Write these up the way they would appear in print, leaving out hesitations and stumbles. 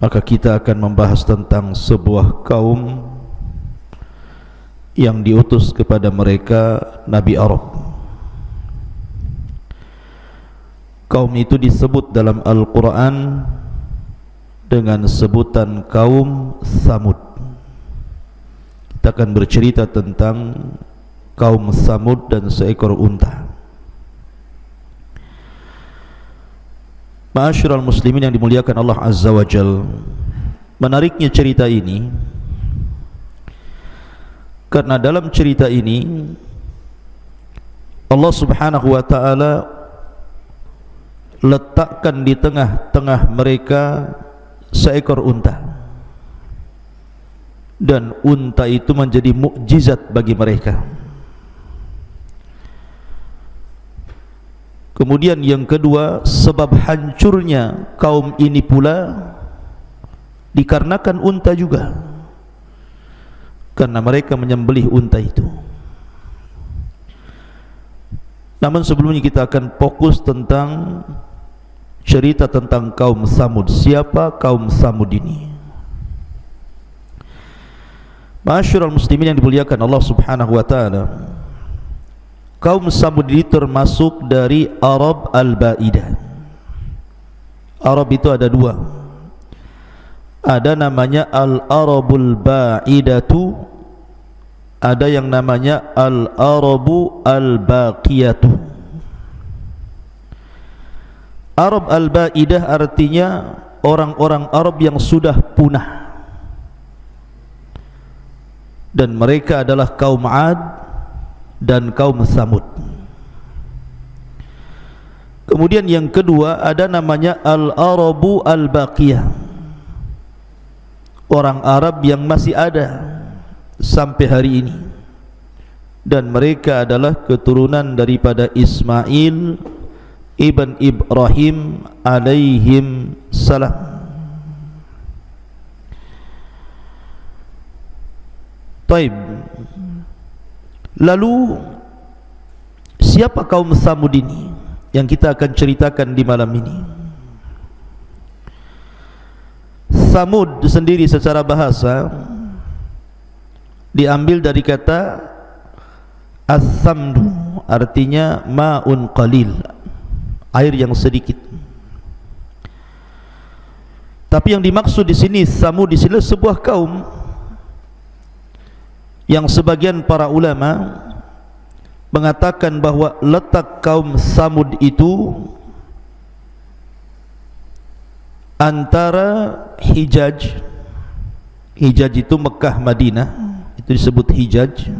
Maka kita akan membahas tentang sebuah kaum yang diutus kepada mereka Nabi Arab. Kaum itu disebut dalam Al-Quran dengan sebutan kaum Samud. Kita akan bercerita tentang kaum Samud dan seekor unta. Ma'asyiral muslimin yang dimuliakan Allah Azza wa Jal, menariknya cerita ini karena dalam cerita ini Allah Subhanahu wa ta'ala letakkan di tengah-tengah mereka seekor unta, dan unta itu menjadi mukjizat bagi mereka. Kemudian yang kedua, sebab hancurnya kaum ini pula dikarenakan unta juga, karena mereka menyembelih unta itu. Namun sebelumnya kita akan fokus tentang cerita tentang kaum Samud. Siapa kaum Samud ini? Ma'asyiral muslimin yang dimuliakan Allah Subhanahu wa ta'ala, kaum Samud ini termasuk dari Arab Al-Ba'idah. Arab itu ada dua. Ada namanya Al-Arabul Ba'idatu, ada yang namanya Al-Arabu Al-Baqiyatu. Arab Al-Ba'idah artinya orang-orang Arab yang sudah punah, dan mereka adalah kaum Ad dan kaum Samud. Kemudian yang kedua ada namanya Al-Arabu Al-Baqiyah, orang Arab yang masih ada sampai hari ini, dan mereka adalah keturunan daripada Ismail ibn Ibrahim alaihim salam. Taib. Lalu siapa kaum Samud ini yang kita akan ceritakan di malam ini? Samud sendiri secara bahasa diambil dari kata as-samdu, artinya ma'un qalil, air yang sedikit. Tapi yang dimaksud di sini Samud di sini sebuah kaum yang sebagian para ulama mengatakan bahwa letak kaum Samud itu antara Hijaz. Hijaz itu Mekah Madinah, itu disebut Hijaz.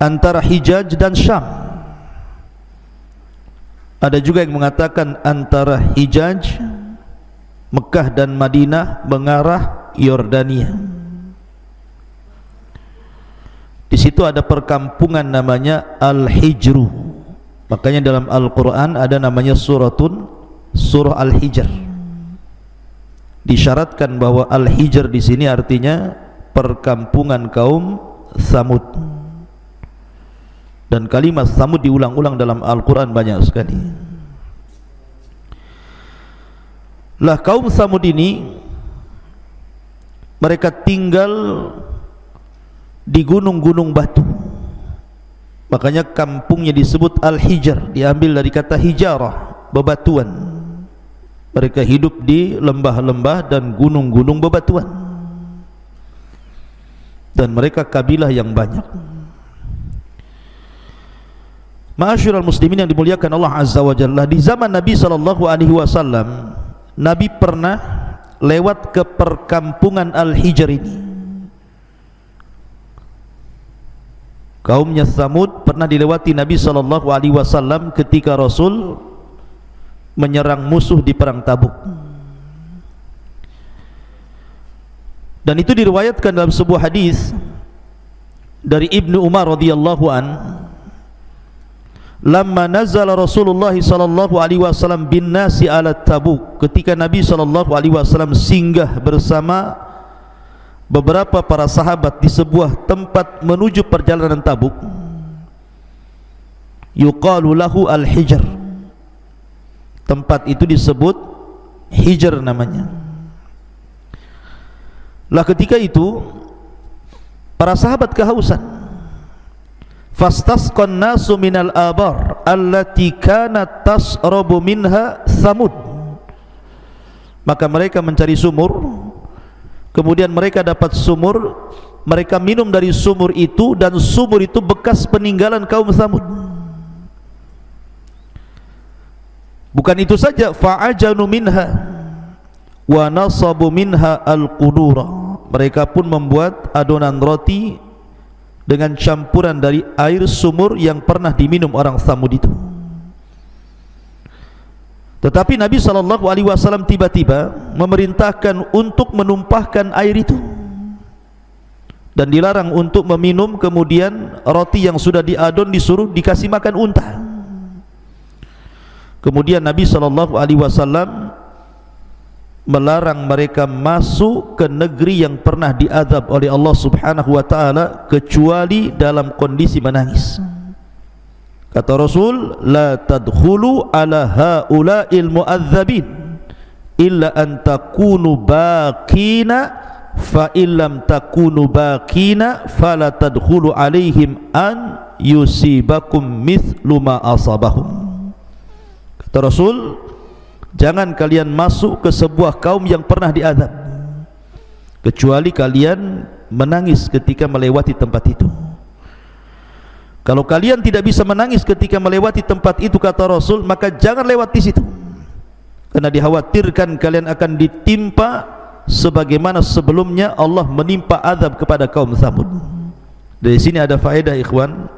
Antara Hijaz dan Syam. Ada juga yang mengatakan antara Hijaz, Mekah dan Madinah mengarah Yordania. Di situ ada perkampungan namanya Al-Hijru. Makanya dalam Al-Quran ada namanya surah Al-Hijr. Disyaratkan bahwa Al-Hijr di sini artinya perkampungan kaum Samud. Dan kalimat Samud diulang-ulang dalam Al-Quran banyak sekali. Lah kaum Samud ini mereka tinggal di gunung-gunung batu. Makanya kampungnya disebut Al-Hijr, diambil dari kata hijarah, bebatuan. Mereka hidup di lembah-lembah dan gunung-gunung bebatuan, dan mereka kabilah yang banyak. Ma'asyiral muslimin yang dimuliakan Allah Azza wa Jalla, di zaman Nabi SAW, Nabi pernah lewat ke perkampungan Al-Hijr ini. Kaumnya Samud pernah dilewati Nabi SAW ketika Rasul menyerang musuh di perang Tabuk. Dan itu diriwayatkan dalam sebuah hadis dari Ibnu Umar radhiyallahu an, lamma nazala Rasulullah sallallahu alaihi wasallam bin nasi ala Tabuk, ketika Nabi sallallahu alaihi wasallam singgah bersama beberapa para sahabat di sebuah tempat menuju perjalanan Tabuk, yuqalu lahu Al-Hijr. Tempat itu disebut Hijr namanya. Lah ketika itu para sahabat kehausan. Fastasqan nasu minal abar allati kanat tasrabu minha Thamud. Maka mereka mencari sumur, kemudian mereka dapat sumur, mereka minum dari sumur itu, dan sumur itu bekas peninggalan kaum Thamud. Bukan itu saja, fa'ajanu minha wa nasabu minha al-qudura. Mereka pun membuat adonan roti dengan campuran dari air sumur yang pernah diminum orang Thamud itu. Tetapi Nabi SAW tiba-tiba memerintahkan untuk menumpahkan air itu, dan dilarang untuk meminum kemudian roti yang sudah diadon, disuruh dikasih makan unta. Kemudian Nabi SAW melarang mereka masuk ke negeri yang pernah diazab oleh Allah Subhanahu wa taala kecuali dalam kondisi menangis. Kata Rasul, la tadkhulu ala haula'il mu'adzabin illa an takunu baqina fa illam takunu baqina fala tadkhulu alaihim an yusibakum mithlu ma asabahum. Kata Rasul, jangan kalian masuk ke sebuah kaum yang pernah diazab kecuali kalian menangis ketika melewati tempat itu. Kalau kalian tidak bisa menangis ketika melewati tempat itu, kata Rasul, maka jangan lewat di situ, karena dikhawatirkan kalian akan ditimpa sebagaimana sebelumnya Allah menimpa azab kepada kaum Tsamud. Dari sini ada faedah, ikhwan,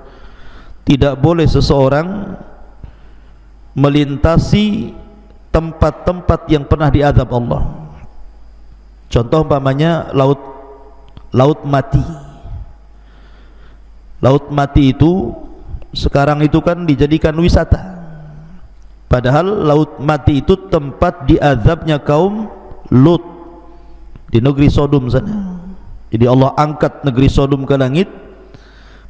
tidak boleh seseorang melintasi tempat-tempat yang pernah diazab Allah. Contoh umpamanya laut mati. Laut mati itu sekarang itu kan dijadikan wisata, padahal laut mati itu tempat diazabnya kaum Lut di negeri Sodom sana. Jadi Allah angkat negeri Sodom ke langit,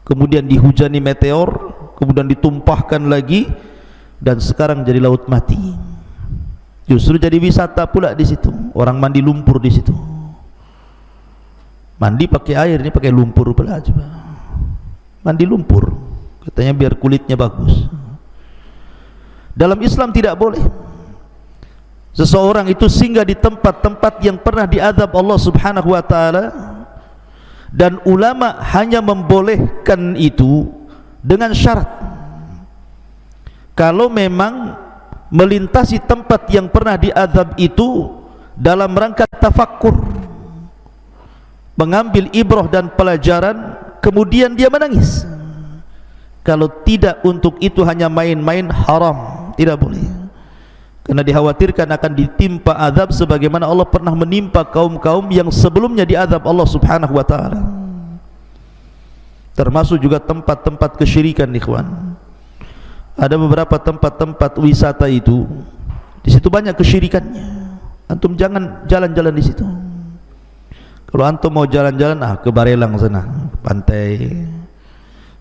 kemudian dihujani meteor, kemudian ditumpahkan lagi, dan sekarang jadi laut mati. Justru jadi wisata pula di situ. Orang mandi lumpur di situ. Mandi pakai air, ini pakai lumpur pula. Coba mandi lumpur, katanya biar kulitnya bagus. Dalam Islam tidak boleh seseorang itu singgah di tempat-tempat yang pernah diazab Allah Subhanahu wa taala, dan ulama hanya membolehkan itu dengan syarat, kalau memang melintasi tempat yang pernah diazab itu dalam rangka tafakkur, mengambil ibrah dan pelajaran, kemudian dia menangis. Kalau tidak untuk itu hanya main-main, haram, tidak boleh, karena dikhawatirkan akan ditimpa azab sebagaimana Allah pernah menimpa kaum-kaum yang sebelumnya diazab Allah Subhanahu wa taala. Termasuk juga tempat-tempat kesyirikan, ikhwan. Ada beberapa tempat-tempat wisata itu, di situ banyak kesyirikannya. Antum jangan jalan-jalan di situ. Kalau antum mau jalan-jalan, ke Barelang sana, pantai.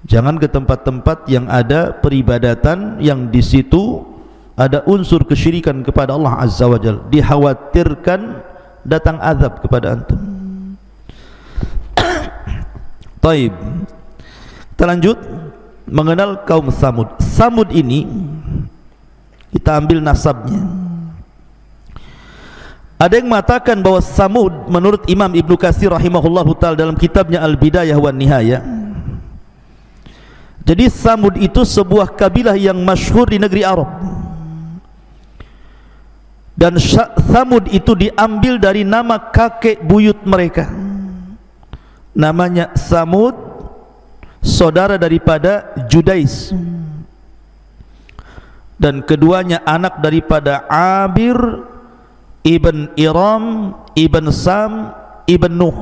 Jangan ke tempat-tempat yang ada peribadatan yang di situ ada unsur kesyirikan kepada Allah Azza wa Jalla. Dikhawatirkan datang azab kepada antum. Taib. Kita lanjut mengenal kaum Tsamud. Tsamud ini kita ambil nasabnya. Ada yang mengatakan bahwa Tsamud menurut Imam Ibnu Katsir rahimahullahu ta'ala dalam kitabnya Al-Bidayah wan Nihayah, jadi Tsamud itu sebuah kabilah yang masyhur di negeri Arab, dan Tsamud itu diambil dari nama kakek buyut mereka, namanya Tsamud, saudara daripada Judais, dan keduanya anak daripada Abir Ibn Iram Ibn Sam Ibn Nuh.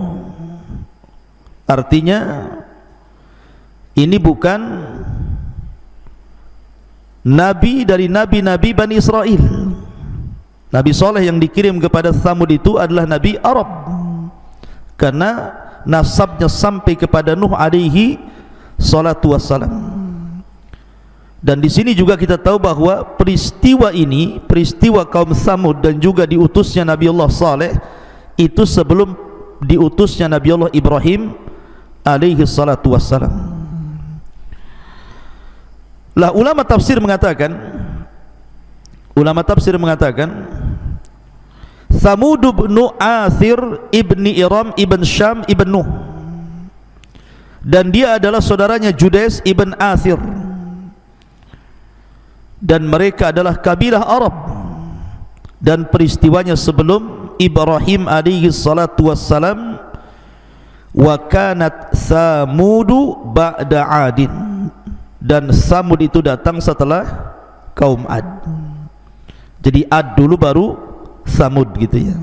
Artinya ini bukan nabi dari nabi-nabi Bani Israel. Nabi Saleh yang dikirim kepada Tsamud itu adalah nabi Arab, karena nasabnya sampai kepada Nuh alaihi salatu wassalam. Dan di sini juga kita tahu bahwa peristiwa ini, peristiwa kaum Tsamud dan juga diutusnya Nabi Allah Saleh, itu sebelum diutusnya Nabi Allah Ibrahim alaihi salatu wassalam. Lah ulama tafsir mengatakan Tsamud bin Athir ibni Iram ibn Syam ibn Nuh, dan dia adalah saudaranya Judes ibn Athir, dan mereka adalah kabilah Arab, dan peristiwanya sebelum Ibrahim alaihi salatu wassalam. Wa kanat Tsamudu ba'da Adin, dan Tsamud itu datang setelah kaum Ad. Jadi Ad dulu baru Tsamud gitu ya.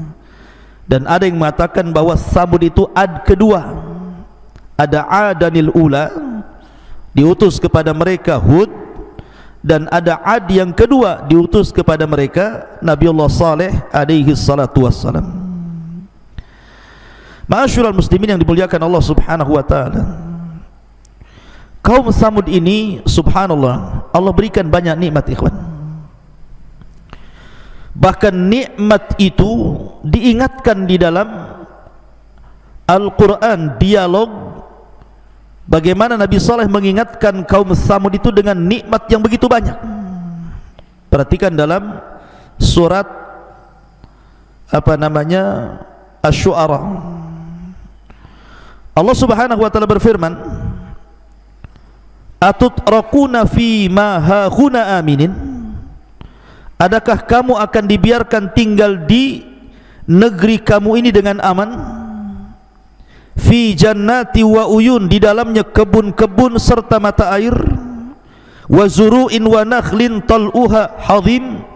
Dan ada yang mengatakan bahwa Tsamud itu Ad kedua. Ada Adanil ula, diutus kepada mereka Hud, dan ada Ad yang kedua, diutus kepada mereka Nabi Allah Saleh alaihi salatu wassalam. Ma'asyiral muslimin yang dimuliakan Allah subhanahu wa ta'ala, kaum Tsamud ini subhanallah, Allah berikan banyak nikmat ikhwan. Bahkan nikmat itu diingatkan di dalam Al-Quran, dialog bagaimana Nabi Saleh mengingatkan kaum Tsamud itu dengan nikmat yang begitu banyak. Perhatikan dalam surat Asy-Syu'ara, Allah subhanahu wa ta'ala berfirman, atutrakuna fi ma hahuna aminin, adakah kamu akan dibiarkan tinggal di negeri kamu ini dengan aman? Fi jannati wa uyun, di dalamnya kebun-kebun serta mata air, wa zuru'in wa nakhlin tal'uha hadhim,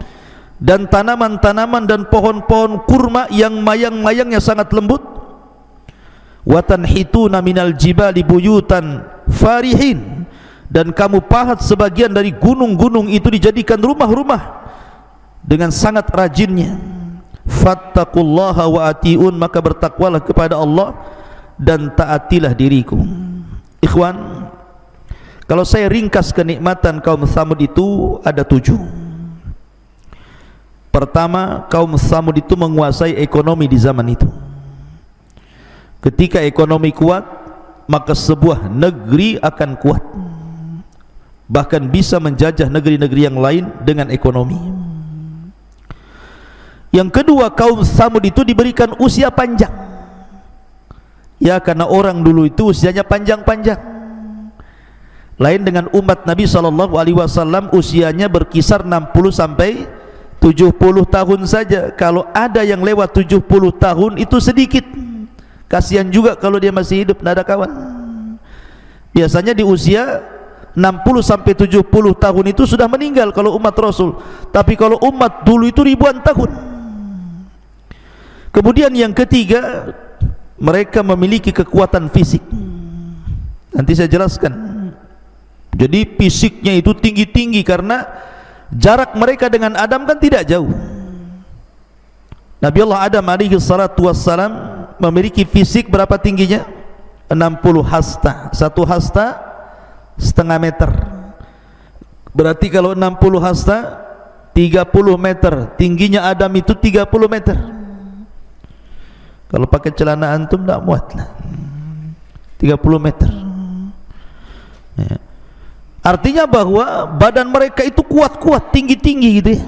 dan tanaman-tanaman dan pohon-pohon kurma yang mayang-mayangnya sangat lembut. Wa tanhituna minal jibali buyutan farihin, dan kamu pahat sebagian dari gunung-gunung itu dijadikan rumah-rumah dengan sangat rajinnya. Fattaqullaha wa atiun, maka bertakwalah kepada Allah dan taatilah diriku. Ikhwan, kalau saya ringkas kenikmatan kaum Tsamud itu ada 7. Pertama, kaum Tsamud itu menguasai ekonomi di zaman itu. Ketika ekonomi kuat, maka sebuah negeri akan kuat, bahkan bisa menjajah negeri-negeri yang lain dengan ekonomi. Yang kedua, kaum Tsamud itu diberikan usia panjang. Ya, karena orang dulu itu usianya panjang-panjang. Lain dengan umat Nabi SAW, usianya berkisar 60 sampai 70 tahun saja. Kalau ada yang lewat 70 tahun itu sedikit. Kasihan juga kalau dia masih hidup, tidak ada kawan. Biasanya di usia 60 sampai 70 tahun itu sudah meninggal kalau umat Rasul. Tapi kalau umat dulu itu ribuan tahun. Kemudian yang ketiga, mereka memiliki kekuatan fisik. Nanti saya jelaskan. Jadi fisiknya itu tinggi-tinggi karena jarak mereka dengan Adam kan tidak jauh. Nabi Allah Adam alaihi salatu wassalam memiliki fisik berapa tingginya? 60 hasta. 1 hasta setengah meter. Berarti kalau 60 hasta 30 meter. Tingginya Adam itu 30 meter. Kalau pakai celana antum tidak muat lah. 30 meter ya. Artinya bahwa badan mereka itu kuat-kuat, tinggi-tinggi gitu ya.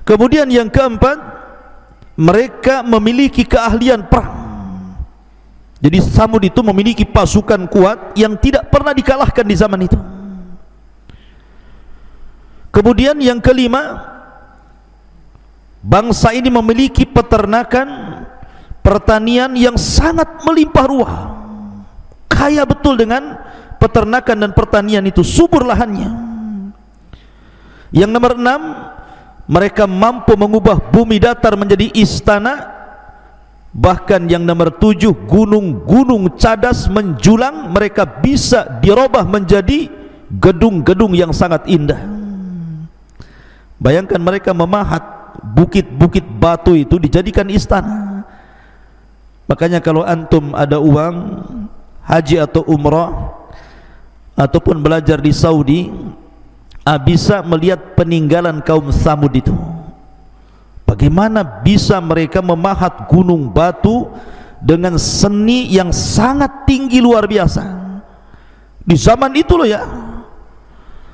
Kemudian yang keempat, mereka memiliki keahlian perang. Jadi Tsamud itu memiliki pasukan kuat yang tidak pernah dikalahkan di zaman itu. Kemudian yang kelima, bangsa ini memiliki peternakan, pertanian yang sangat melimpah ruah. Kaya betul dengan peternakan dan pertanian itu, subur lahannya. Yang nomor 6, mereka mampu mengubah bumi datar menjadi istana. Bahkan yang nomor 7, gunung-gunung cadas menjulang, mereka bisa dirubah menjadi gedung-gedung yang sangat indah. Bayangkan mereka memahat bukit-bukit batu itu dijadikan istana. Makanya kalau antum ada uang haji atau umrah, ataupun belajar di Saudi, bisa melihat peninggalan kaum Tsamud itu. Bagaimana bisa mereka memahat gunung batu dengan seni yang sangat tinggi luar biasa di zaman itu loh ya,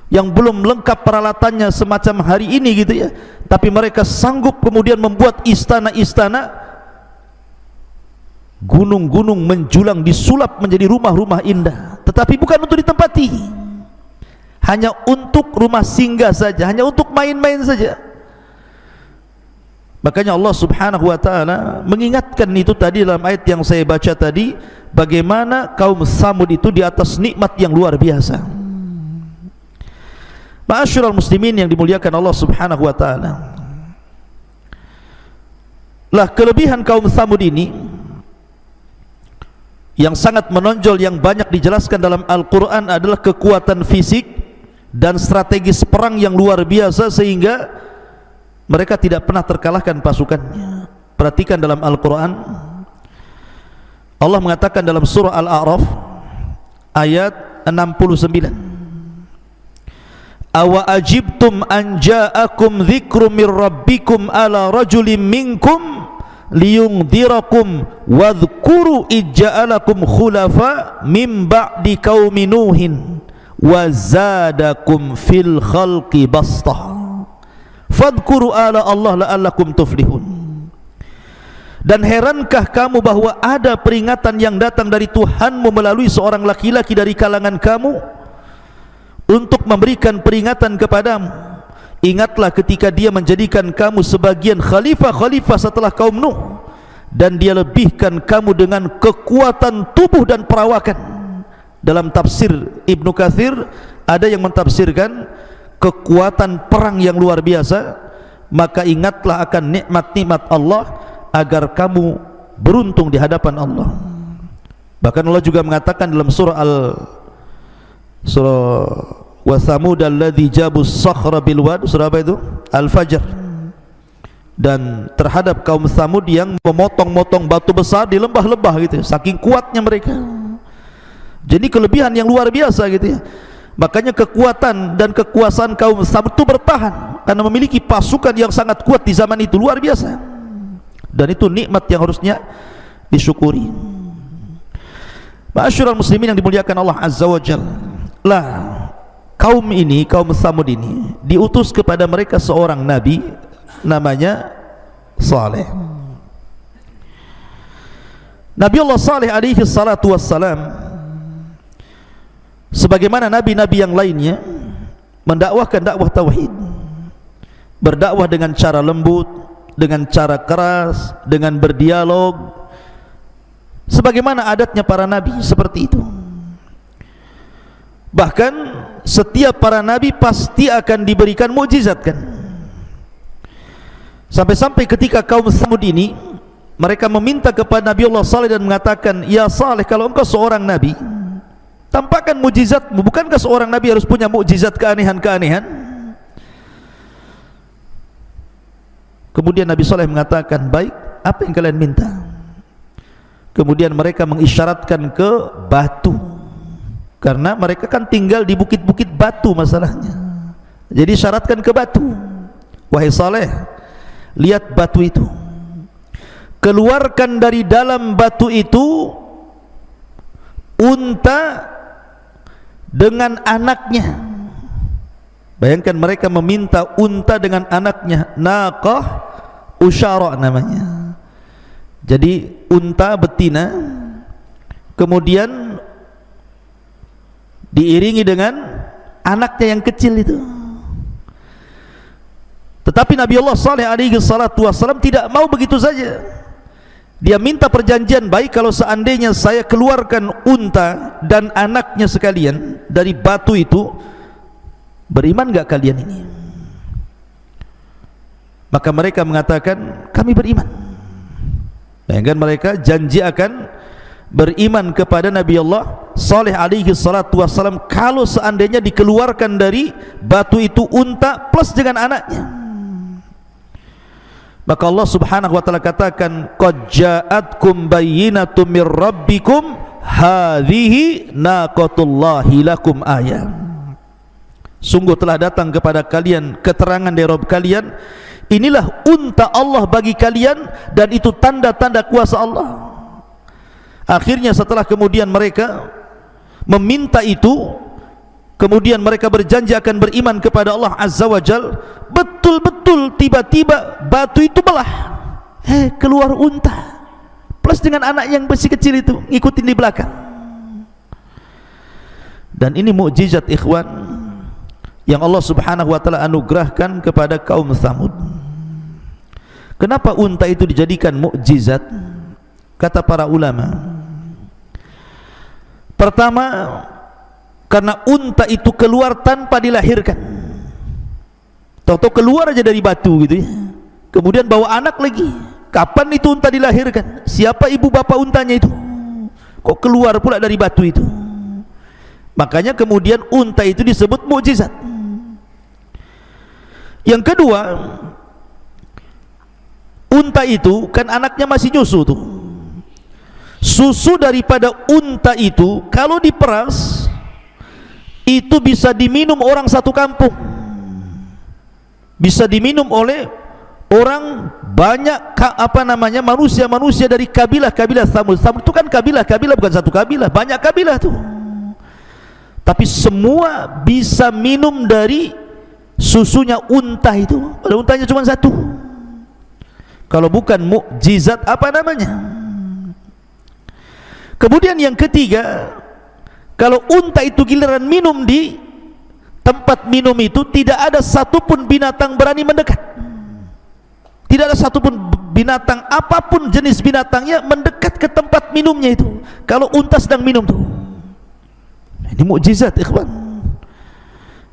yang belum lengkap peralatannya semacam hari ini gitu ya, tapi mereka sanggup kemudian membuat istana-istana, gunung-gunung menjulang disulap menjadi rumah-rumah indah, tetapi bukan untuk ditempati, hanya untuk rumah singgah saja, hanya untuk main-main saja. Makanya Allah Subhanahu wa taala mengingatkan itu tadi dalam ayat yang saya baca tadi, bagaimana kaum Tsamud itu di atas nikmat yang luar biasa. Ma'asyiral muslimin yang dimuliakan Allah Subhanahu wa taala, lah kelebihan kaum Tsamud ini yang sangat menonjol, yang banyak dijelaskan dalam Al-Quran adalah kekuatan fisik dan strategis perang yang luar biasa, sehingga mereka tidak pernah terkalahkan pasukannya. Perhatikan dalam Al-Quran, Allah mengatakan dalam surah Al-A'raf ayat 69, awa ajibtum an ja'akum dzikrum mir rabbikum ala rajulim minkum liyungdirakum wadhkuru ijja'alakum khulafa mim ba'di qaumi nuhin wa zadakum fil khalqi bastah fadhkuru ala Allah la'allakum tuflihun. Dan herankah kamu bahwa ada peringatan yang datang dari Tuhanmu melalui seorang laki-laki dari kalangan kamu untuk memberikan peringatan kepadamu. Ingatlah ketika dia menjadikan kamu sebagian khalifah-khalifah setelah kaum Nuh, dan dia lebihkan kamu dengan kekuatan tubuh dan perawakan. Dalam tafsir Ibnu Katsir ada yang mentafsirkan kekuatan perang yang luar biasa. Maka ingatlah akan nikmat-nikmat Allah agar kamu beruntung di hadapan Allah. Bahkan Allah juga mengatakan dalam surah wa thamud alladzi jabus sakhra bil wad, surah apa itu? Al-Fajr. Dan terhadap kaum Tsamud yang memotong-motong batu besar di lembah-lembah gitu, saking kuatnya mereka. Jadi kelebihan yang luar biasa gitu ya. Makanya kekuatan dan kekuasaan kaum Tsamud itu bertahan karena memiliki pasukan yang sangat kuat di zaman itu, luar biasa. Dan itu nikmat yang harusnya disyukuri. Ma'asyiral muslimin yang dimuliakan Allah Azza wa Jalla, lah kaum ini, kaum Tsamud ini diutus kepada mereka seorang nabi namanya Saleh. Nabi Allah Saleh alaihi salatu wassalam, sebagaimana nabi-nabi yang lainnya, mendakwahkan dakwah tauhid, berdakwah dengan cara lembut, dengan cara keras, dengan berdialog, sebagaimana adatnya para nabi seperti itu. Bahkan setiap para nabi pasti akan diberikan mukjizat kan. Sampai-sampai ketika kaum Tsamud ini mereka meminta kepada Nabi Allah Saleh dan mengatakan, ya Saleh, kalau engkau seorang nabi, tampakkan mukjizatmu. Bukankah seorang nabi harus punya mukjizat, keanehan-keanehan? Kemudian Nabi Saleh mengatakan, baik, apa yang kalian minta? Kemudian mereka mengisyaratkan ke batu, karena mereka kan tinggal di bukit-bukit batu masalahnya. Jadi syaratkan ke batu, wahai Saleh, lihat batu itu, keluarkan dari dalam batu itu unta dengan anaknya. Bayangkan mereka meminta unta dengan anaknya, naqah usyara namanya. Jadi unta betina, kemudian diiringi dengan anaknya yang kecil itu. Tetapi Nabi Allah Saleh alaihi salatu wassalam tidak mau begitu saja. Dia minta perjanjian, baik kalau seandainya saya keluarkan unta dan anaknya sekalian dari batu itu, beriman enggak kalian ini? Maka mereka mengatakan, kami beriman. Bayangkan mereka janji akan beriman kepada Nabi Allah Saleh alaihi salatu wassalam kalau seandainya dikeluarkan dari batu itu unta plus dengan anaknya. Maka Allah Subhanahu wa taala katakan, qad ja'atkum bayyinatun mir rabbikum hadhihi naqatullahi lakum ayat. Sungguh telah datang kepada kalian keterangan dari Rabb kalian, inilah unta Allah bagi kalian, dan itu tanda-tanda kuasa Allah. Akhirnya setelah kemudian mereka meminta itu, kemudian mereka berjanji akan beriman kepada Allah Azza wa Jal. Betul-betul tiba-tiba batu itu belah, keluar unta plus dengan anak yang masih kecil itu ngikutin di belakang. Dan ini mukjizat ikhwan yang Allah Subhanahu wa taala anugerahkan kepada kaum Tsamud. Kenapa unta itu dijadikan mukjizat? Kata para ulama, pertama, karena unta itu keluar tanpa dilahirkan. Tahu-tahu keluar aja dari batu gitu ya. Kemudian bawa anak lagi. Kapan itu unta dilahirkan? Siapa ibu bapak untanya itu? Kok keluar pula dari batu itu? Makanya kemudian unta itu disebut mukjizat. Yang kedua, unta itu kan anaknya masih nyusu tuh. Susu daripada unta itu kalau diperas itu bisa diminum orang satu kampung, bisa diminum oleh orang banyak manusia-manusia dari kabilah-kabilah Tsamud. Tsamud itu kan kabilah-kabilah, bukan satu kabilah, banyak kabilah tuh. Tapi semua bisa minum dari susunya unta itu. Padahal untanya cuma satu. Kalau bukan mukjizat apa namanya? Kemudian yang ketiga, kalau unta itu giliran minum di tempat minum itu, tidak ada satupun binatang berani mendekat. Tidak ada satupun binatang, apapun jenis binatangnya, mendekat ke tempat minumnya itu kalau unta sedang minum tuh. Ini mukjizat ikhwan,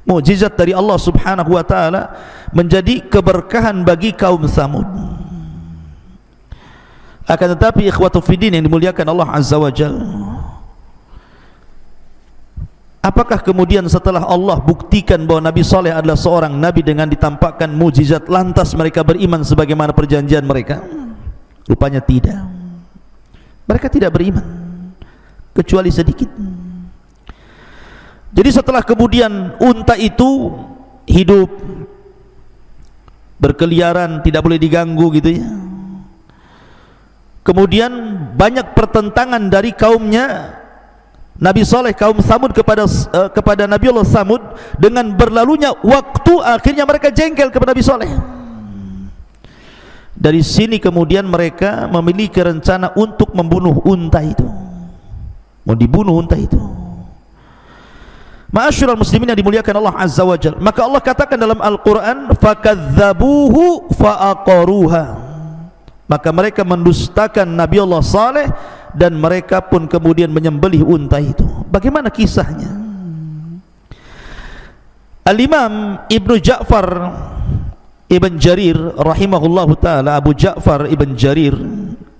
mukjizat dari Allah Subhanahu wa taala, menjadi keberkahan bagi kaum Tsamud. Akan tetapi ikhwatu fiddin yang dimuliakan Allah Azza wa Jalla, apakah kemudian setelah Allah buktikan bahwa Nabi Saleh adalah seorang Nabi dengan ditampakkan mukjizat, lantas mereka beriman sebagaimana perjanjian mereka? Rupanya tidak. Mereka tidak beriman kecuali sedikit. Jadi setelah kemudian unta itu hidup berkeliaran, tidak boleh diganggu gitu ya, kemudian banyak pertentangan dari kaumnya Nabi Saleh, kaum Tsamud kepada Nabi Allah Tsamud. Dengan berlalunya waktu, akhirnya mereka jengkel kepada Nabi Saleh. Dari sini kemudian mereka memiliki rencana untuk membunuh unta itu, mau dibunuh unta itu. Ma'asyiral muslimin yang dimuliakan Allah Azza wa Jalla, maka Allah katakan dalam Al-Quran, fakadzabuhu fa'aqaruha, maka mereka mendustakan Nabi Allah Saleh dan mereka pun kemudian menyembelih unta itu. Bagaimana kisahnya? Al-Imam Ibnu Ja'far Ibn Jarir rahimahullahu ta'ala, Abu Ja'far Ibn Jarir,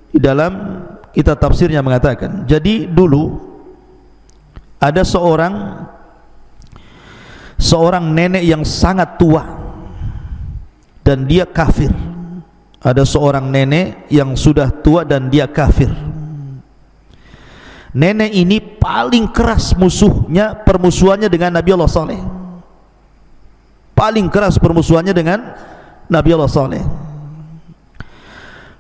di dalam kitab tafsirnya mengatakan, jadi dulu ada seorang nenek yang sangat tua dan dia kafir. Ada seorang nenek yang sudah tua dan dia kafir. Nenek ini paling keras permusuhannya dengan Nabi Allah Saleh. Paling keras permusuhannya dengan Nabi Allah Saleh.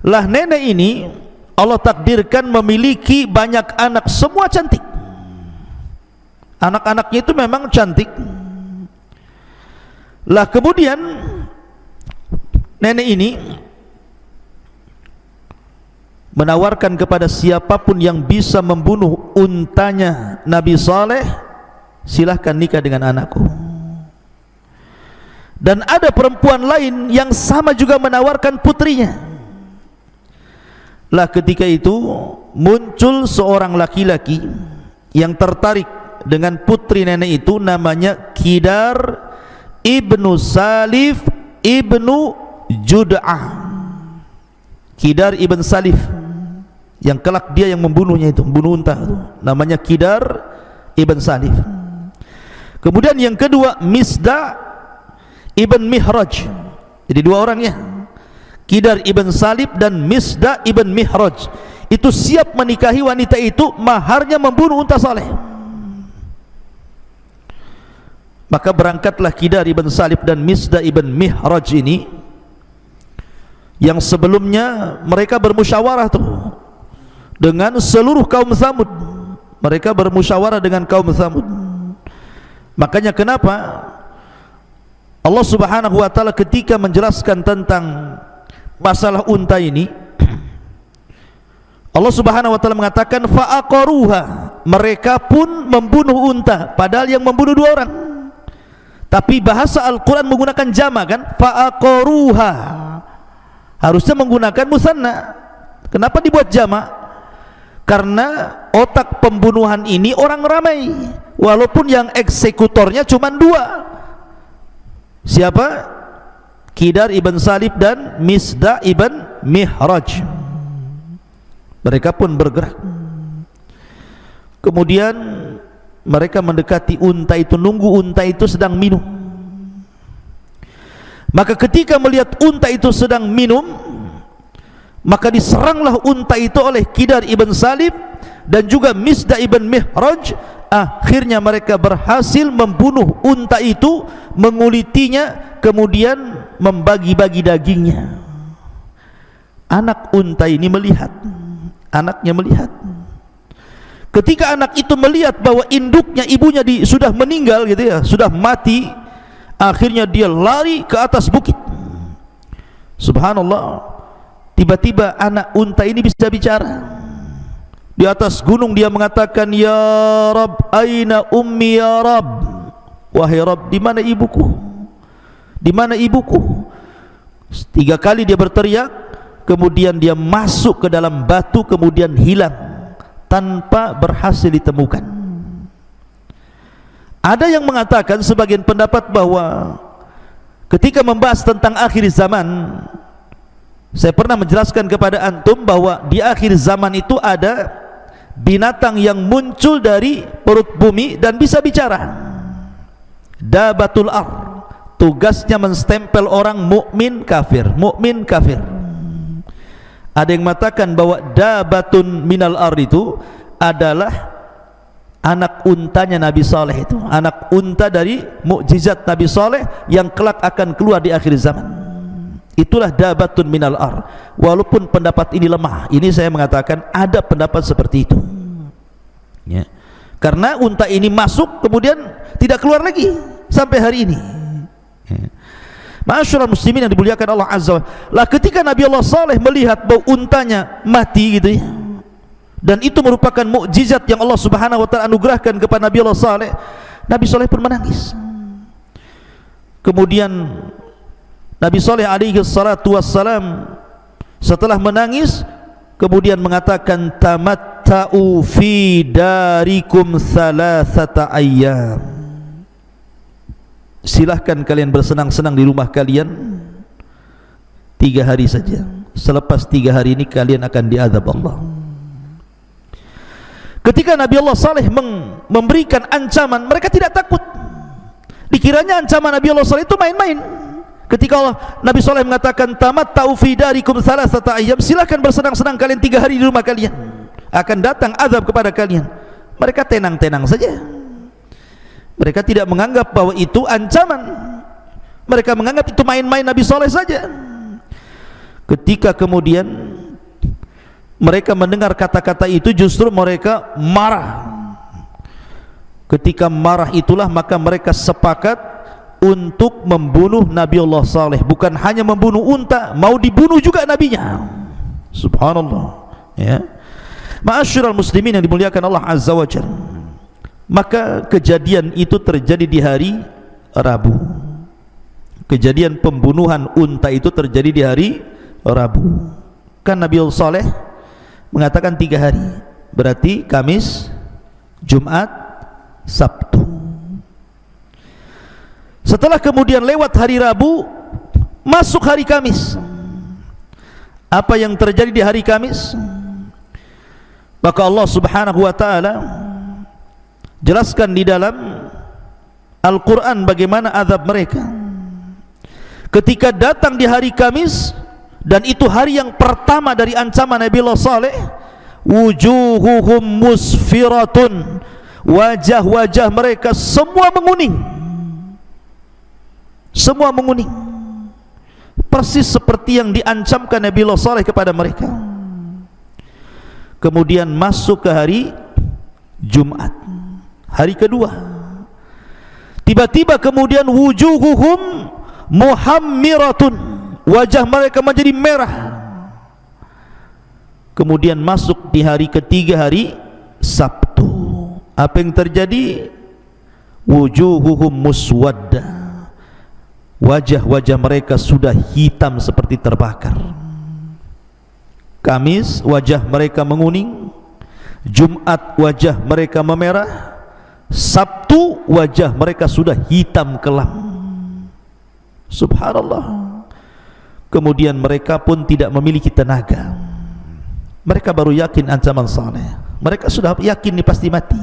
Lah nenek ini Allah takdirkan memiliki banyak anak, semua cantik. Anak-anaknya itu memang cantik. Lah kemudian nenek ini menawarkan kepada siapapun yang bisa membunuh untanya Nabi Saleh, silahkan nikah dengan anakku. Dan ada perempuan lain yang sama juga menawarkan putrinya. Lah ketika itu muncul seorang laki-laki yang tertarik dengan putri nenek itu, namanya Kidar ibnu Salif ibnu Jud'ah. Kidar ibn Salif, yang kelak dia yang membunuhnya itu, membunuh unta itu, namanya Kidar ibn Salif. Kemudian yang kedua Misda ibn Mihraj. Jadi dua orang ya, Kidar ibn Salif dan Misda ibn Mihraj. itu siap menikahi wanita itu, maharnya membunuh unta saleh. Maka berangkatlah Kidar ibn Salib dan Misda ibn Mihraj ini, yang sebelumnya mereka bermusyawarah tuh dengan seluruh kaum Tsamud. Mereka bermusyawarah dengan kaum Tsamud. Makanya kenapa Allah Subhanahu wa taala ketika menjelaskan tentang masalah unta ini, Allah Subhanahu wa taala mengatakan fa'aqaruha, mereka pun membunuh unta, padahal yang membunuh 2 orang. Tapi bahasa Al-Quran menggunakan jama kan, fa'aqaruha, harusnya menggunakan musanna. Kenapa dibuat jama? Karena otak pembunuhan ini orang ramai, walaupun yang eksekutornya cuma 2. Siapa? Kidar ibn Salib dan Misda ibn Mihraj. Mereka pun bergerak. Kemudian mereka mendekati unta itu, nunggu unta itu sedang minum. Maka ketika melihat unta itu sedang minum, maka diseranglah unta itu oleh Kidar ibn Salib dan juga Misda ibn Mihraj. Akhirnya mereka berhasil membunuh unta itu, mengulitinya, kemudian membagi-bagi dagingnya. Anak unta ini melihat, anaknya melihat. Ketika anak itu melihat bahwa induknya, ibunya sudah meninggal gitu ya, sudah mati, akhirnya dia lari ke atas bukit. Subhanallah, tiba-tiba anak unta ini bisa bicara. Di atas gunung dia mengatakan, ya Rabb, aina ummi ya Rabb, wahai Rabb, di mana ibuku, di mana ibuku. 3 kali dia berteriak, kemudian dia masuk ke dalam batu, kemudian hilang tanpa berhasil ditemukan. Ada yang mengatakan, sebagian pendapat, bahwa ketika membahas tentang akhir zaman, saya pernah menjelaskan kepada antum bahwa di akhir zaman itu ada binatang yang muncul dari perut bumi dan bisa bicara. Dabatul ar, tugasnya menstempel orang mukmin kafir, mukmin kafir. Ada yang mengatakan bahwa dabatun minal ar itu adalah anak untanya Nabi Saleh, itu anak unta dari mukjizat Nabi Saleh yang kelak akan keluar di akhir zaman. Itulah dabatun minal ar. Walaupun pendapat ini lemah, ini saya mengatakan ada pendapat seperti itu ya. Karena unta ini masuk kemudian tidak keluar lagi sampai hari ini ya. Ma'asyiral muslimin yang dimuliakan Allah Azza wa Jalla, ketika Nabi Allah Saleh melihat bahwa untanya mati gitu ya, dan itu merupakan mukjizat yang Allah Subhanahu wa taala anugerahkan kepada Nabi Allah Saleh, Nabi Saleh pun menangis. Kemudian Nabi Saleh alaihi salatu wassalam setelah menangis kemudian mengatakan, tamatta'u fi darikum thalathata ayyam, silahkan kalian bersenang-senang di rumah kalian 3 hari saja. Selepas 3 hari ini kalian akan diazab Allah. Ketika Nabi Allah Saleh memberikan ancaman, mereka tidak takut. Dikiranya ancaman Nabi Allah Saleh itu main-main. Ketika Nabi Saleh mengatakan, tamatta'u fi darikum thalathata ayyam, silahkan bersenang-senang kalian 3 hari di rumah kalian, akan datang azab kepada kalian, mereka tenang-tenang saja. Mereka tidak menganggap bahwa itu ancaman. Mereka menganggap itu main-main Nabi Saleh saja. Ketika kemudian mereka mendengar kata-kata itu, justru mereka marah. Ketika marah itulah maka mereka sepakat untuk membunuh Nabi Allah Saleh. Bukan hanya membunuh unta, mau dibunuh juga nabinya. Subhanallah ya. Ma'asyiral muslimin yang dimuliakan Allah Azza wa Jalla, maka kejadian itu terjadi di hari Rabu. Kejadian pembunuhan unta itu terjadi di hari Rabu. Kan Nabi Allah Saleh mengatakan 3 hari, berarti Kamis, Jumat, Sabtu. Setelah kemudian lewat hari Rabu, masuk hari Kamis. Apa yang terjadi di hari Kamis? Maka Allah Subhanahu wa taala jelaskan di dalam Al-Quran bagaimana azab mereka ketika datang di hari Kamis, dan itu hari yang pertama dari ancaman Nabi Allah Saleh. wujuhuhum musfiratun, wajah-wajah mereka semua menguning, semua menguning, persis seperti yang diancamkan Nabi Allah Saleh kepada mereka. Kemudian masuk ke hari Jumat, hari kedua, tiba-tiba kemudian wujuhuhum muhammiratun, wajah mereka menjadi merah. Kemudian masuk di hari ketiga, hari Sabtu, apa yang terjadi? Wujuhuhum muswadda, wajah-wajah mereka sudah hitam seperti terbakar. Kamis wajah mereka menguning, Jumat wajah mereka memerah, Sabtu wajah mereka sudah hitam kelam. Subhanallah. Kemudian mereka pun tidak memiliki tenaga. Mereka baru yakin ancaman Saleh, mereka sudah yakin ini pasti mati.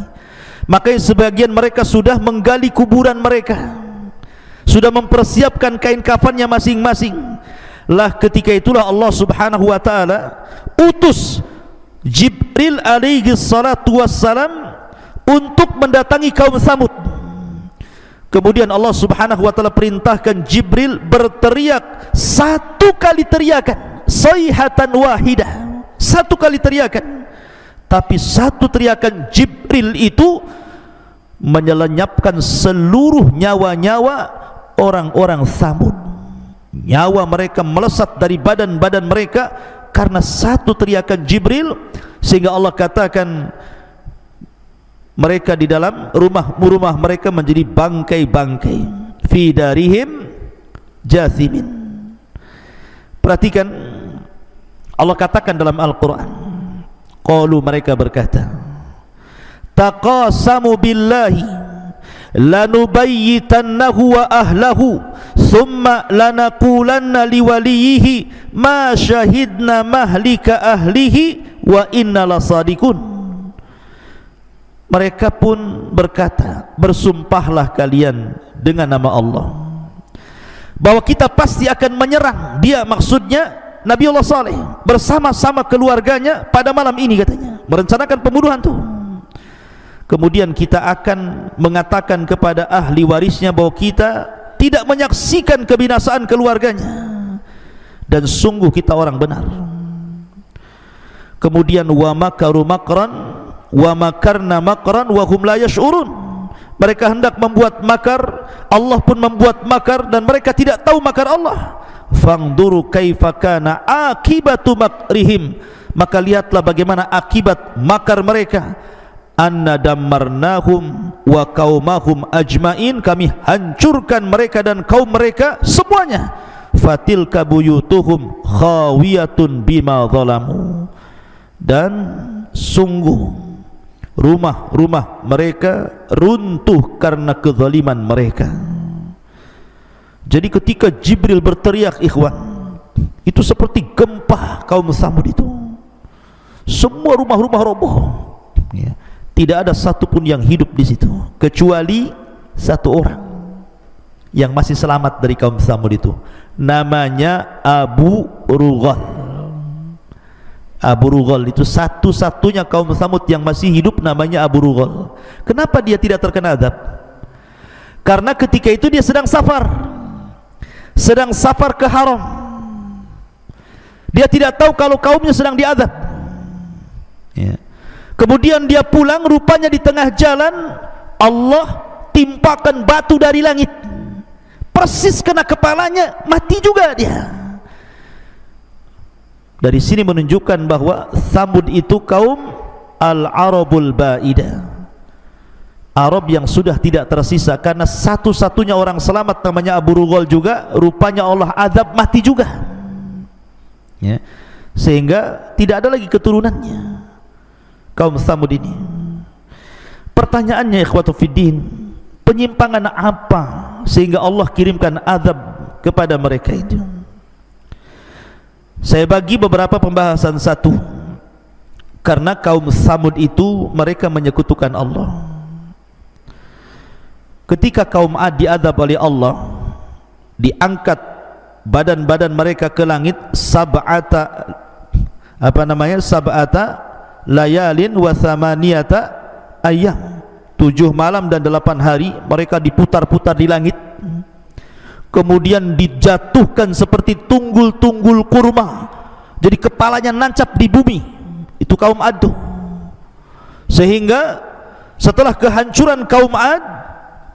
Makanya sebagian mereka sudah menggali kuburan mereka, sudah mempersiapkan kain kafannya masing-masing. Lah ketika itulah Allah Subhanahu wa taala utus Jibril alaihi salatu wassalam untuk mendatangi kaum Tsamud. Kemudian Allah Subhanahu wa taala perintahkan Jibril berteriak satu kali teriakan, sayhatan wahidah, satu kali teriakan. Tapi satu teriakan Jibril itu menyelenyapkan seluruh nyawa-nyawa orang-orang Tsamud. Nyawa mereka melesat dari badan-badan mereka karena satu teriakan Jibril, sehingga Allah katakan mereka di dalam rumah mereka menjadi bangkai-bangkai, fi darihim jathimin. Perhatikan, Allah katakan dalam Al-Quran, qalu, mereka berkata, taqasamu billahi lanubayyitannahu wa ahlahu thumma lanaqulanna liwaliyihi ma syahidna mahlika ahlihi wa inna lasadikun. Mereka pun berkata, bersumpahlah kalian dengan nama Allah bahwa kita pasti akan menyerang dia, maksudnya Nabi Allah Saleh bersama-sama keluarganya pada malam ini, katanya merencanakan pembunuhan tuh. Kemudian kita akan mengatakan kepada ahli warisnya bahwa kita tidak menyaksikan kebinasaan keluarganya, dan sungguh kita orang benar. Kemudian wa makaru makran wa makarna makran wa hum la yash'urun. Mereka hendak membuat makar, Allah pun membuat makar, dan mereka tidak tahu makar Allah. Fangduru kaifa kana akibatu makrihim, maka lihatlah bagaimana akibat makar mereka. Anna dammarnahum wa qaumahum ajmain, kami hancurkan mereka dan kaum mereka semuanya. Fatilka buyutuhum khawiyatun bima zalamu, dan sungguh rumah-rumah mereka runtuh karena kezaliman mereka. Jadi ketika Jibril berteriak, ikhwan, itu seperti gempa kaum Tsamud itu. Semua rumah-rumah roboh, ya. Tidak ada satupun yang hidup di situ kecuali satu orang yang masih selamat dari kaum Tsamud itu. Namanya Abu Rughal. Abu Rughal itu satu-satunya kaum Tsamud yang masih hidup, namanya Abu Rughal. Kenapa dia tidak terkena azab? Karena ketika itu dia sedang safar ke haram. Dia tidak tahu kalau kaumnya sedang diazab, ya. Kemudian dia pulang, rupanya di tengah jalan Allah timpakan batu dari langit, persis kena kepalanya, mati juga dia. Dari sini menunjukkan bahwa Tsamud itu kaum Al-Arabul Ba'idah, Arab yang sudah tidak tersisa, karena satu-satunya orang selamat namanya Abu Rughal juga, rupanya Allah azab mati juga, ya. Sehingga tidak ada lagi keturunannya kaum Tsamud ini. Pertanyaannya, ikhwatu fiddin, penyimpangan apa sehingga Allah kirimkan azab kepada mereka itu? Saya bagi beberapa pembahasan. Satu, karena kaum Tsamud itu mereka menyekutukan Allah. Ketika kaum Ad diazab oleh Allah, diangkat badan-badan mereka ke langit, sab'ata layalin wa thamaniyata ayyam. 7 malam dan 8 hari mereka diputar-putar di langit, kemudian dijatuhkan seperti tunggul-tunggul kurma, jadi kepalanya nancap di bumi. Itu kaum Ad tuh. Sehingga setelah kehancuran kaum Ad,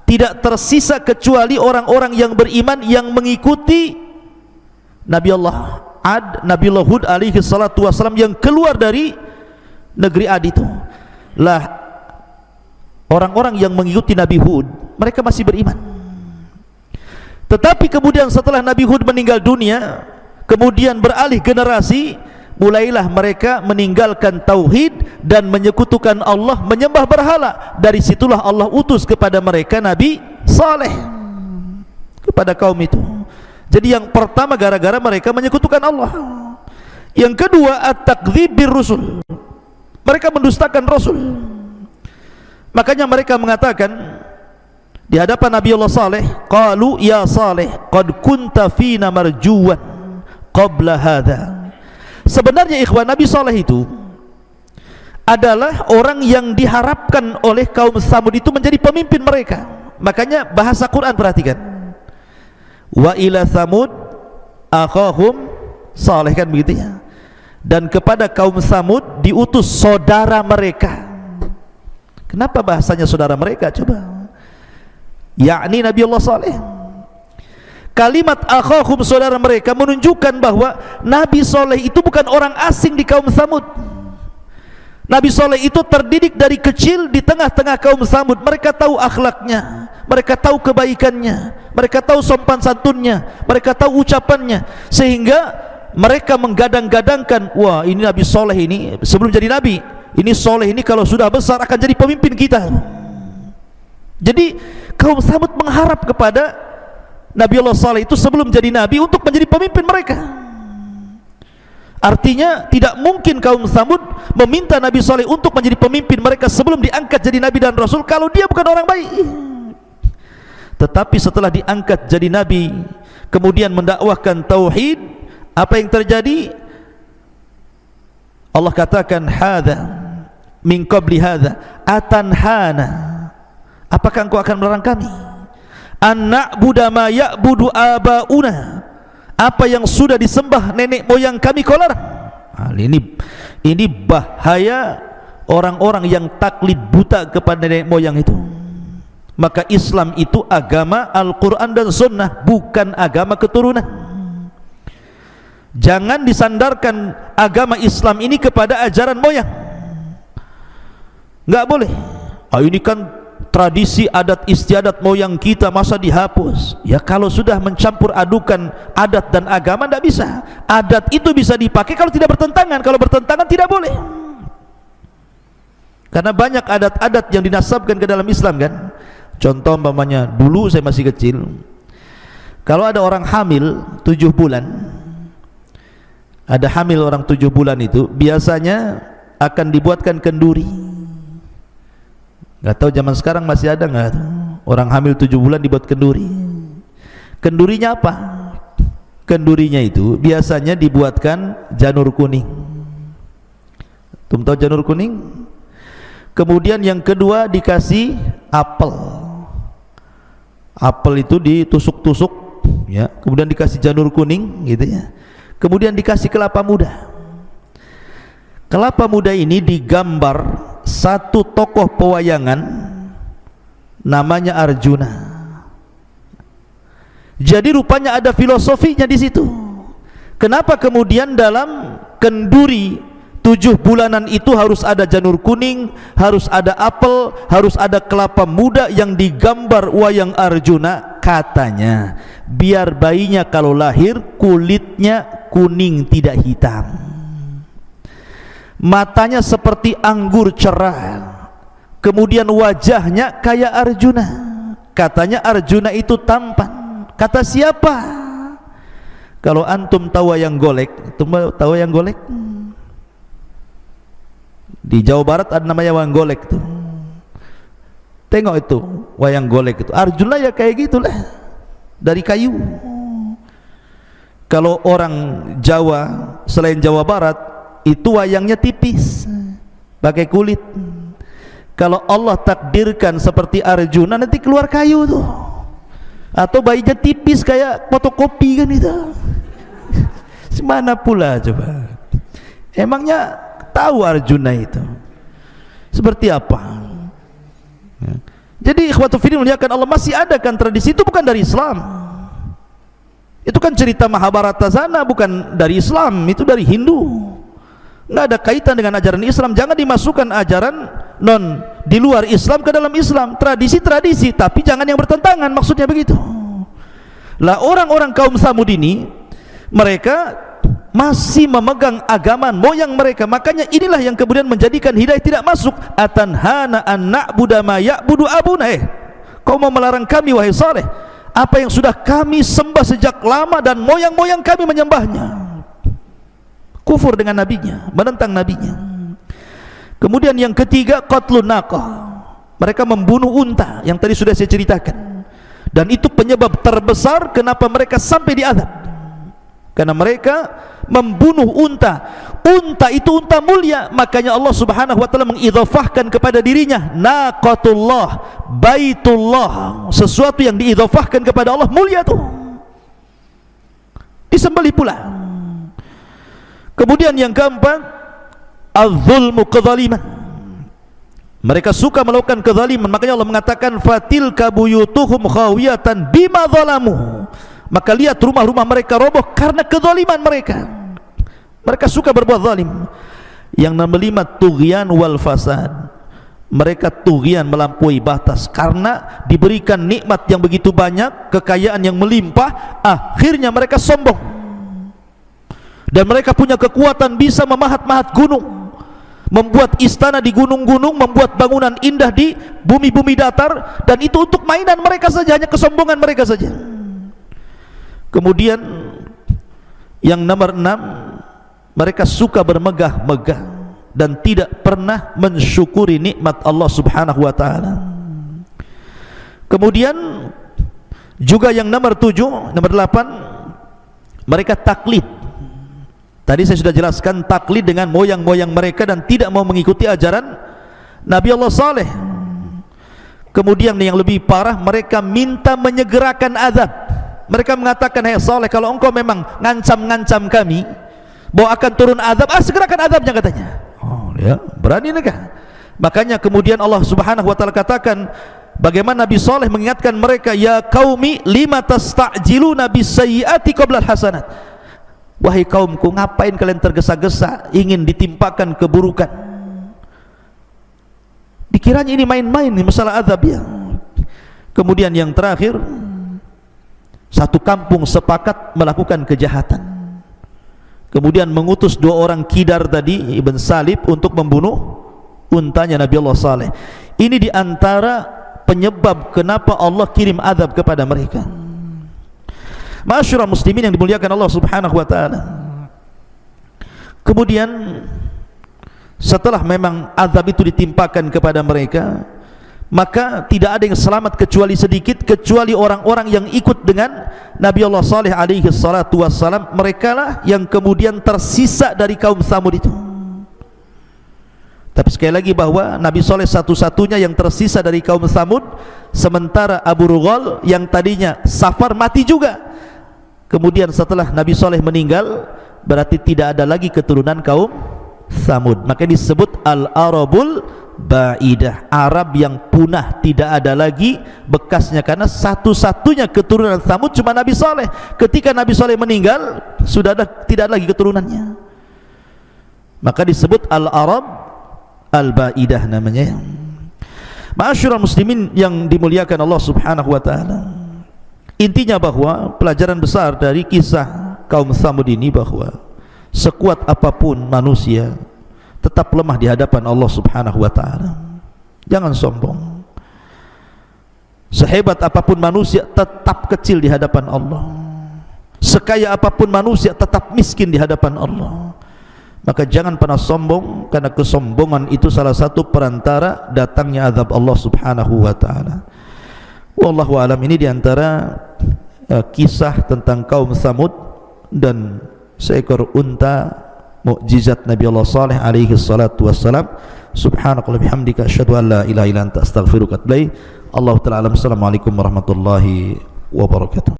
tidak tersisa kecuali orang-orang yang beriman yang mengikuti Nabi Allah Ad, Nabi Allah Hud alaihi salatu wassalam, yang keluar dari negeri Ad itu. Lah, orang-orang yang mengikuti Nabi Hud, mereka masih beriman. Tetapi kemudian setelah Nabi Hud meninggal dunia, kemudian beralih generasi, mulailah mereka meninggalkan tauhid dan menyekutukan Allah, menyembah berhala. Dari situlah Allah utus kepada mereka Nabi Saleh kepada kaum itu. Jadi yang pertama gara-gara mereka menyekutukan Allah. Yang kedua, at-takdzib bir rusul, mereka mendustakan Rasul. Makanya mereka mengatakan di hadapan Nabi Allah Saleh, qalu ya Saleh qad kunta fina marjuwan qabla hadha. Sebenarnya ikhwan, Nabi Saleh itu adalah orang yang diharapkan oleh kaum Samud itu menjadi pemimpin mereka. Makanya bahasa Quran perhatikan, wa ila Samud akhahum Saleh, kan begitu ya. Dan kepada kaum Samud diutus saudara mereka. Kenapa bahasanya saudara mereka? Coba, yakni Nabi Allah Saleh. Kalimat akhahum, saudara mereka, menunjukkan bahwa Nabi Saleh itu bukan orang asing di kaum Samud. Nabi Saleh itu terdidik dari kecil di tengah-tengah kaum Samud. Mereka tahu akhlaknya, mereka tahu kebaikannya, mereka tahu sopan santunnya, mereka tahu ucapannya, sehingga mereka menggadang-gadangkan, wah ini Nabi Saleh ini sebelum jadi Nabi, ini Saleh ini kalau sudah besar akan jadi pemimpin kita. Jadi kaum Samud mengharap kepada Nabi Allah Saleh itu sebelum jadi Nabi untuk menjadi pemimpin mereka. Artinya tidak mungkin kaum Samud meminta Nabi Saleh untuk menjadi pemimpin mereka sebelum diangkat jadi Nabi dan Rasul kalau dia bukan orang baik. Tetapi setelah diangkat jadi Nabi, kemudian mendakwahkan tauhid, apa yang terjadi? Allah katakan, hadza min qabli hadza atanhana, apakah engkau akan melarang kami an na'budu ma ya'budu abauna, apa yang sudah disembah nenek moyang kami kau larang. Ini bahaya orang-orang yang taklid buta kepada nenek moyang itu. Maka Islam itu agama Al-Quran dan Sunnah, bukan agama keturunan. Jangan disandarkan agama Islam ini kepada ajaran moyang, nggak boleh. Ini kan tradisi adat istiadat moyang kita, masa dihapus? Ya kalau sudah mencampur adukan adat dan agama, tidak bisa. Adat itu bisa dipakai kalau tidak bertentangan, kalau bertentangan tidak boleh. Karena banyak adat-adat yang dinasabkan ke dalam Islam kan. Contoh umpamanya, dulu saya masih kecil, kalau ada orang hamil 7 bulan, ada hamil orang 7 bulan itu biasanya akan dibuatkan kenduri. Gak tahu zaman sekarang masih ada nggak orang hamil 7 bulan dibuat kenduri. Kendurinya apa? Kendurinya itu biasanya dibuatkan janur kuning. Tahu janur kuning? Kemudian yang kedua dikasih apel. Apel itu ditusuk-tusuk ya, kemudian dikasih janur kuning gitu ya. Kemudian dikasih kelapa muda. Kelapa muda ini digambar satu tokoh pewayangan namanya Arjuna. Jadi rupanya ada filosofinya di situ. Kenapa kemudian dalam kenduri 7 bulanan itu harus ada janur kuning, harus ada apel, harus ada kelapa muda yang digambar wayang Arjuna? Katanya biar bayinya kalau lahir kulitnya kuning tidak hitam, matanya seperti anggur cerah, kemudian wajahnya kayak Arjuna. Katanya Arjuna itu tampan. Kata siapa? Kalau antum tahu wayang golek, tahu wayang golek? Di Jawa Barat ada namanya wayang golek tuh. Tengok itu wayang golek itu, Arjuna ya kayak gitulah, dari kayu. Kalau orang Jawa selain Jawa Barat itu wayangnya tipis, pakai kulit. Kalau Allah takdirkan seperti Arjuna, nanti keluar kayu tuh, atau bayinya tipis kayak fotokopi kan itu. Semana pula coba, emangnya tahu Arjuna itu seperti apa? Jadi ikhwatu fillah muliakan Allah, masih ada kan tradisi itu bukan dari Islam. Itu kan cerita Mahabharata sana, bukan dari Islam, itu dari Hindu. Nggak ada kaitan dengan ajaran Islam. Jangan dimasukkan ajaran non di luar Islam ke dalam Islam. Tradisi-tradisi, tapi jangan yang bertentangan, maksudnya begitu. Lah orang-orang kaum Tsamud ini, mereka masih memegang agama moyang mereka. Makanya inilah yang kemudian menjadikan hidayah tidak masuk. Atanhana an na'budu ma ya'budu abuna. Kau mau melarang kami wahai Saleh apa yang sudah kami sembah sejak lama dan moyang-moyang kami menyembahnya. Kufur dengan nabinya, menentang nabinya. Kemudian yang ketiga, qatlun naqah. Mereka membunuh unta yang tadi sudah saya ceritakan. Dan itu penyebab terbesar kenapa mereka sampai diazab. Karena mereka membunuh unta. Unta itu unta mulia, makanya Allah Subhanahu wa taala mengidhafahkan kepada dirinya naqatullah, baitullah, sesuatu yang diidhafahkan kepada Allah mulia tuh. Disembelih pula. Kemudian yang keempat, az-zulmu, kezaliman. Mereka suka melakukan kezaliman, makanya Allah mengatakan fatilka buyutuhum khawiyatan bima zalamu. Maka lihat rumah-rumah mereka roboh karena kezaliman mereka. Mereka suka berbuat zalim. Yang nomor 5, tughyan wal fasad. Mereka tughyan, melampaui batas, karena diberikan nikmat yang begitu banyak, kekayaan yang melimpah, akhirnya mereka sombong. Dan mereka punya kekuatan bisa memahat-mahat gunung, membuat istana di gunung-gunung, membuat bangunan indah di bumi-bumi datar, dan itu untuk mainan mereka saja, hanya kesombongan mereka saja. Kemudian yang nomor 6, mereka suka bermegah-megah dan tidak pernah mensyukuri nikmat Allah Subhanahu wa taala. Kemudian juga yang nomor 7, nomor 8, mereka taklid. Tadi saya sudah jelaskan taklid dengan moyang-moyang mereka dan tidak mau mengikuti ajaran Nabi Allah Saleh. Kemudian yang lebih parah, mereka minta menyegerakan azab. Mereka mengatakan, "Hai Saleh, kalau engkau memang ngancam-ngancam kami bahwa akan turun azab, segerakan azabnya," katanya. Oh ya, berani enggak? Makanya kemudian Allah Subhanahu wa taala katakan, bagaimana Nabi Saleh mengingatkan mereka, "Ya qaumi lima tasta'jiluna bis-sayyi'ati qabla al-hasanat." Wahai kaumku, ngapain kalian tergesa-gesa ingin ditimpakan keburukan? Dikiranya ini main-main nih masalah azab ya. Kemudian yang terakhir, satu kampung sepakat melakukan kejahatan. Kemudian mengutus 2 orang kidar tadi, Ibn Salib, untuk membunuh untanya Nabi Allah Saleh. Ini diantara penyebab kenapa Allah kirim azab kepada mereka. Ma'asyiral muslimin yang dimuliakan Allah Subhanahu wa taala. Kemudian setelah memang azab itu ditimpakan kepada mereka, maka tidak ada yang selamat kecuali sedikit, kecuali orang-orang yang ikut dengan Nabi Allah Saleh alaihi salatu wassalam. Mereka lah yang kemudian tersisa dari kaum Tsamud itu. Tapi sekali lagi bahwa Nabi Saleh satu-satunya yang tersisa dari kaum Tsamud, sementara Abu Rughal yang tadinya Safar mati juga. Kemudian setelah Nabi Saleh meninggal, berarti tidak ada lagi keturunan kaum Tsamud. Maka disebut Al-Arabul Ba'idah, Arab yang punah, tidak ada lagi bekasnya, karena satu-satunya keturunan Tsamud cuma Nabi Saleh. Ketika Nabi Saleh meninggal, sudah tidak ada lagi keturunannya. Maka disebut Al-Arab Al-Ba'idah namanya. Ma'asyiral muslimin yang dimuliakan Allah Subhanahu wa taala. Intinya bahwa pelajaran besar dari kisah kaum Tsamud ini, bahwa sekuat apapun manusia tetap lemah di hadapan Allah Subhanahu wa taala. Jangan sombong. Sehebat apapun manusia tetap kecil di hadapan Allah. Sekaya apapun manusia tetap miskin di hadapan Allah. Maka jangan pernah sombong, karena kesombongan itu salah satu perantara datangnya azab Allah Subhanahu wa taala. Wallahu alam. Ini diantara kisah tentang kaum Tsamud dan seekor unta mukjizat Nabi Allah Saleh alaihi salatu wassalam. Subhanakallahumma bihamdika asyhadu an la ilaha illa anta astaghfiruka wa atubu ilaik. Allahu ta'ala alam. Assalamualaikum warahmatullahi wabarakatuh.